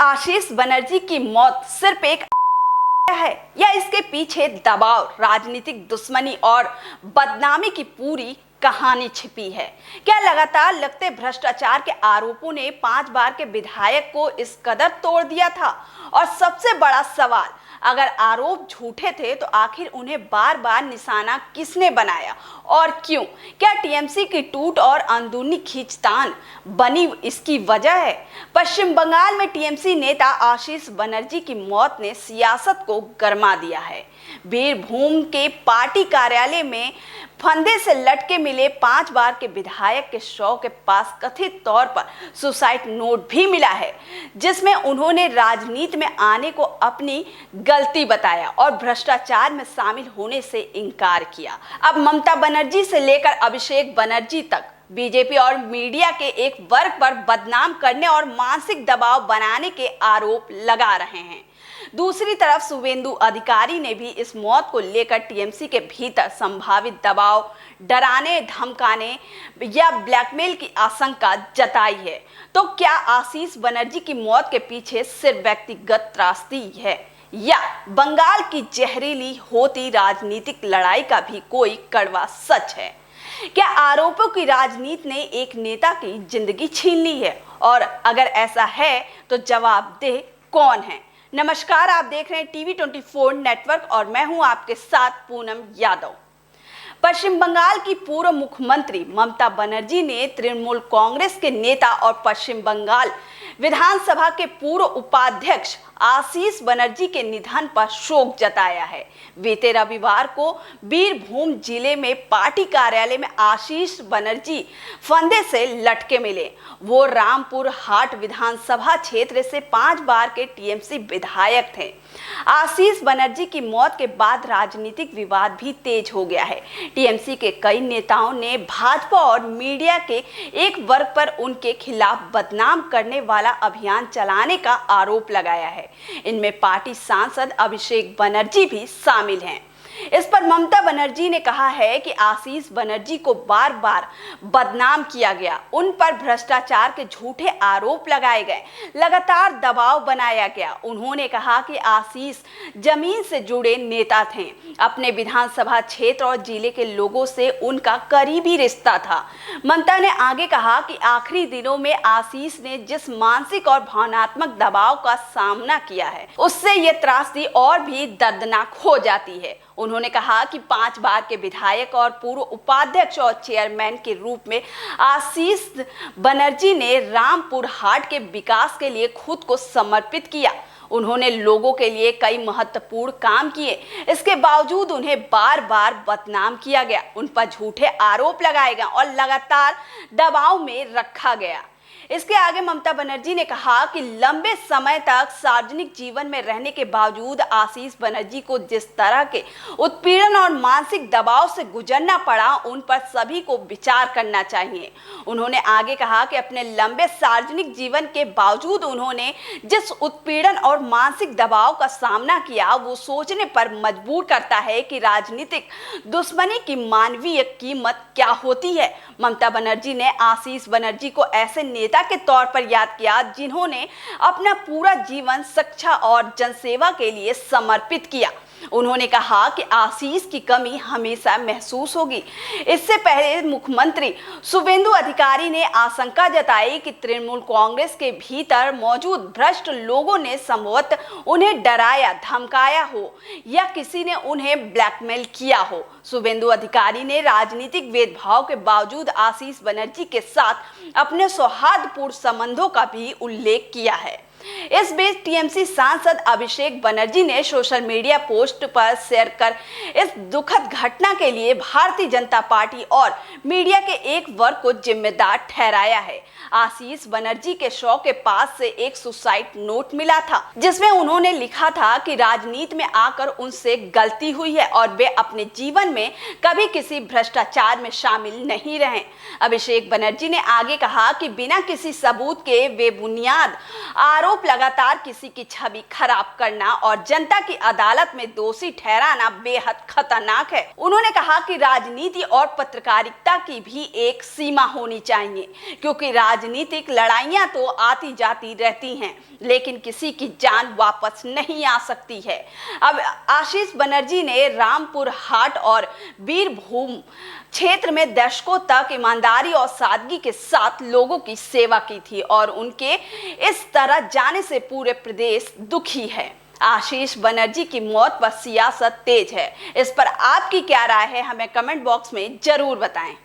आशीष बनर्जी की मौत सिर्फ एक है या इसके पीछे दबाव, राजनीतिक दुश्मनी और बदनामी की पूरी कहानी छिपी है? क्या लगातार लगते भ्रष्टाचार के आरोपों ने 5 बार के विधायक को इस कदर तोड़ दिया था? और सबसे बड़ा सवाल, अगर आरोप झूठे थे तो आखिर उन्हें बार बार निशाना किसने बनाया और क्यों? क्या टीएमसी की टूट और अंदरूनी खींचतान बनी इसकी वजह है? पश्चिम बंगाल में टीएमसी नेता आशीष बनर्जी की मौत ने सियासत को गरमा दिया है। बीरभूम के पार्टी कार्यालय में फंदे से लटके मिले 5 बार के विधायक के शव के पास कथित तौर पर सुसाइड नोट भी मिला है, जिसमें उन्होंने राजनीति में आने को अपनी गलती बताया और भ्रष्टाचार में शामिल होने से इनकार किया। अब ममता बनर्जी से लेकर अभिषेक बनर्जी तक बीजेपी और मीडिया के एक वर्ग पर बदनाम करने और मानसिक दबाव बनाने के आरोप लगा रहे हैं। दूसरी तरफ शुवेंदु अधिकारी ने भी इस मौत को लेकर टीएमसी के भीतर संभावित दबाव, डराने धमकाने या ब्लैकमेल की आशंका जताई है। तो क्या आशीष बनर्जी की मौत के पीछे सिर्फ व्यक्तिगत त्रासदी है या बंगाल की जहरीली होती राजनीतिक लड़ाई का भी कोई कड़वा सच है? क्या आरोपों की राजनीति ने एक नेता की जिंदगी छीन ली है? और अगर ऐसा है तो जवाबदेह कौन है? नमस्कार, आप देख रहे हैं टीवी 24 नेटवर्क और मैं हूं आपके साथ पूनम यादव। पश्चिम बंगाल की पूर्व मुख्यमंत्री ममता बनर्जी ने तृणमूल कांग्रेस के नेता और पश्चिम बंगाल विधानसभा के पूर्व उपाध्यक्ष आशीष बनर्जी के निधन पर शोक जताया है। बीते रविवार को बीरभूम जिले में पार्टी कार्यालय में आशीष बनर्जी फंदे से लटके मिले। वो रामपुर हाट विधानसभा क्षेत्र से 5 बार के टीएमसी विधायक थे। आशीष बनर्जी की मौत के बाद राजनीतिक विवाद भी तेज हो गया है। टीएमसी के कई नेताओं ने भाजपा और मीडिया के एक वर्ग पर उनके खिलाफ बदनाम करने वाला अभियान चलाने का आरोप लगाया है। इनमें पार्टी सांसद अभिषेक बनर्जी भी शामिल हैं। इस पर ममता बनर्जी ने कहा है कि आशीष बनर्जी को बार बार बदनाम किया गया, उन पर भ्रष्टाचार के झूठे आरोप लगाए गए, लगातार दबाव बनाया गया। उन्होंने कहा कि आशीष जमीन से जुड़े नेता थे, अपने विधानसभा क्षेत्र और जिले के लोगों से उनका करीबी रिश्ता था। ममता ने आगे कहा कि आखिरी दिनों में आशीष ने जिस मानसिक और भावनात्मक दबाव का सामना किया है, उससे ये त्रासदी और भी दर्दनाक हो जाती है। उन्होंने कहा कि 5 बार के विधायक और पूर्व उपाध्यक्ष और चेयरमैन के रूप में आशीष बनर्जी ने रामपुर हाट के विकास के लिए खुद को समर्पित किया। उन्होंने लोगों के लिए कई महत्वपूर्ण काम किए, इसके बावजूद उन्हें बार बार बदनाम किया गया, उन पर झूठे आरोप लगाए गए और लगातार दबाव में रखा गया। इसके आगे ममता बनर्जी ने कहा कि लंबे समय तक सार्वजनिक जीवन में रहने के बावजूद आशीष बनर्जी को जिस तरह के उत्पीड़न और मानसिक दबाव से गुजरना पड़ा, उन पर सभी को विचार करना चाहिए। उन्होंने आगे कहा कि अपने लंबे सार्वजनिक जीवन के बावजूद उन्होंने जिस उत्पीड़न और मानसिक दबाव का सामना किया, वो सोचने पर मजबूर करता है कि राजनीतिक दुश्मनी की मानवीय कीमत क्या होती है। ममता बनर्जी ने आशीष बनर्जी को ऐसे नेता के तौर पर याद किया जिन्होंने अपना पूरा जीवन शिक्षा और जनसेवा के लिए समर्पित किया। उन्होंने कहा कि आशीष की कमी हमेशा महसूस होगी। इससे पहले मुख्यमंत्री शुवेंदु अधिकारी ने आशंका जताई कि तृणमूल कांग्रेस के भीतर मौजूद भ्रष्ट लोगों ने संभवतः उन्हें डराया, धमकाया हो या किसी ने उन्हें ब्लैकमेल किया हो। शुवेंदु अधिकारी ने राजनीतिक भेदभाव के बावजूद आशीष बनर्जी के साथ अपने सौहार्दपूर्ण संबंधों का भी उल्लेख किया है। इस बीच टीएमसी सांसद अभिषेक बनर्जी ने सोशल मीडिया पोस्ट पर शेयर कर इस दुखद घटना के लिए भारतीय जनता पार्टी और मीडिया के एक वर्ग को जिम्मेदार ठहराया है। आशीष बनर्जी के शव के पास से एक सुसाइड नोट मिला था, जिसमें उन्होंने लिखा था कि राजनीति में आकर उनसे गलती हुई है और वे अपने जीवन में कभी किसी भ्रष्टाचार में शामिल नहीं रहे। अभिषेक बनर्जी ने आगे कहा कि बिना किसी सबूत के बेबुनियाद आरोप लगातार किसी की छवि खराब करना और जनता की अदालत में दोषी ठहराना बेहद खतरनाक है। उन्होंने कहा कि राजनीति और पत्रकारिता की भी एक सीमा होनी चाहिए, क्योंकि राजनीतिक लड़ाइयां तो आती जाती रहती हैं, लेकिन किसी की जान वापस नहीं आ सकती है। अब आशीष बनर्जी ने रामपुर हाट और बीरभूम क्षेत्र में दशकों तक ईमानदारी और सादगी के साथ लोगों की सेवा की थी और उनके इस तरह जाने से पूरे प्रदेश दुखी है। आशीष बनर्जी की मौत पर सियासत तेज है। इस पर आपकी क्या राय है, हमें कमेंट बॉक्स में जरूर बताएं।